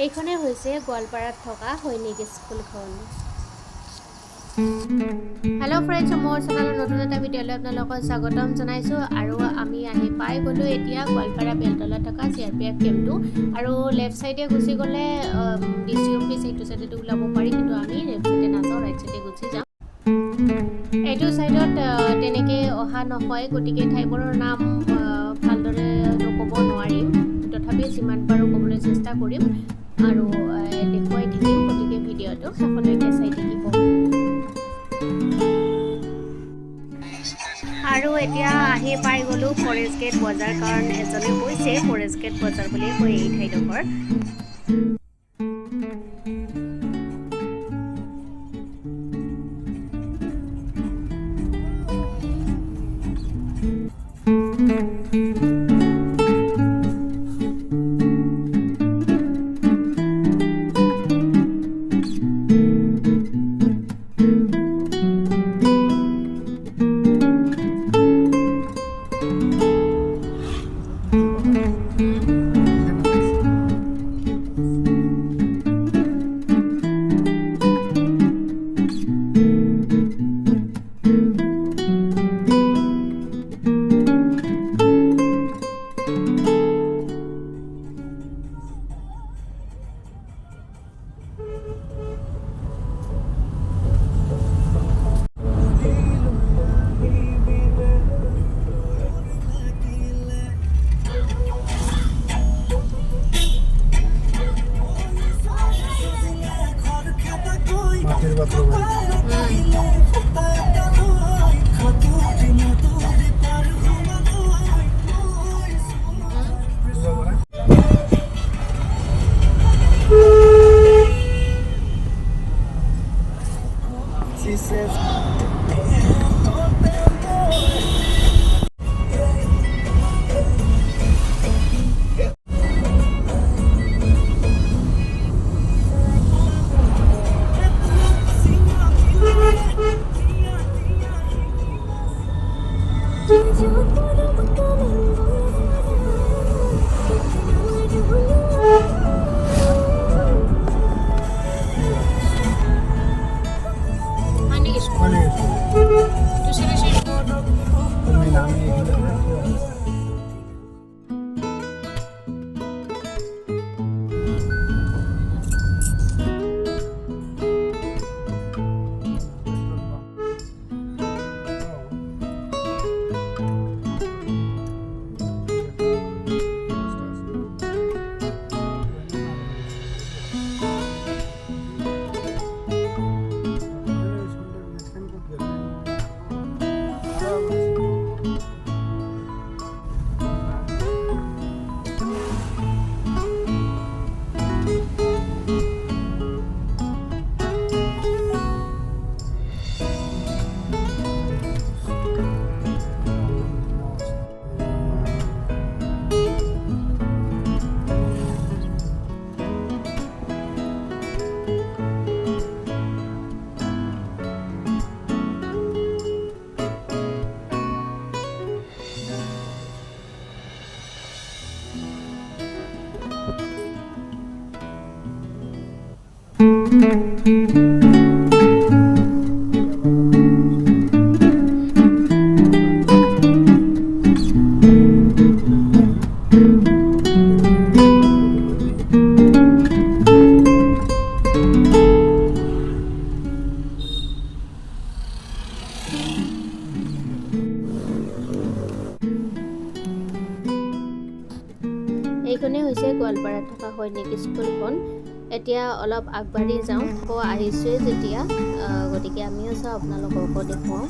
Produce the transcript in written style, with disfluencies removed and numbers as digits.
এইখনে হৈছে গোৱালপাৰাত থকা সৈনিক স্কুলখন। হেল্ল' ফ্ৰেণ্ডছ, মোৰ চেনেলৰ নতুন এটা ভিডিঅ'লৈ আপোনালোকক স্বাগতম জনাইছোঁ। আৰু আমি আহি পাই গ'লোঁ এতিয়া গোৱালপাৰা বেলতলাত থকা CRPF কেম্পটো। আৰু লেফ্ট ছাইডে গুচি গ'লে DC অফিচ, এইটো ছাইডেতো ওলাব পাৰি, কিন্তু আমি লেফ্ট ছাইডে নাযাওঁ, ৰাইট ছাইডে গুচি যাম। এইটো ছাইডত তেনেকৈ অহা নহয়, গতিকে ঠাইবোৰৰ নাম ভালদৰে ক'ব নোৱাৰিম, তথাপি যিমান পাৰোঁ ক'বলৈ চেষ্টা কৰিম আৰু দেখুৱাই থাকিম। গতিকে ভিডিঅ'টো শেষলৈকে চাই থাকিব। আৰু এতিয়া আহি পাই গ'লোঁ ফৰেষ্ট গেট বজাৰ, কাৰণ এজনে কৈছে ফৰেষ্ট গেট বজাৰ বুলিয়ে কয় এই ঠাইডোখৰ। এইখনে হৈছে গোৱালপাৰাত থকা সৈনিক স্কুলখন। এতিয়া অলপ আগবাঢ়ি যাওঁ, আকৌ আহিছোঁৱে যেতিয়া, গতিকে আমিও চাওঁ, আপোনালোককো দেখুৱাওঁ।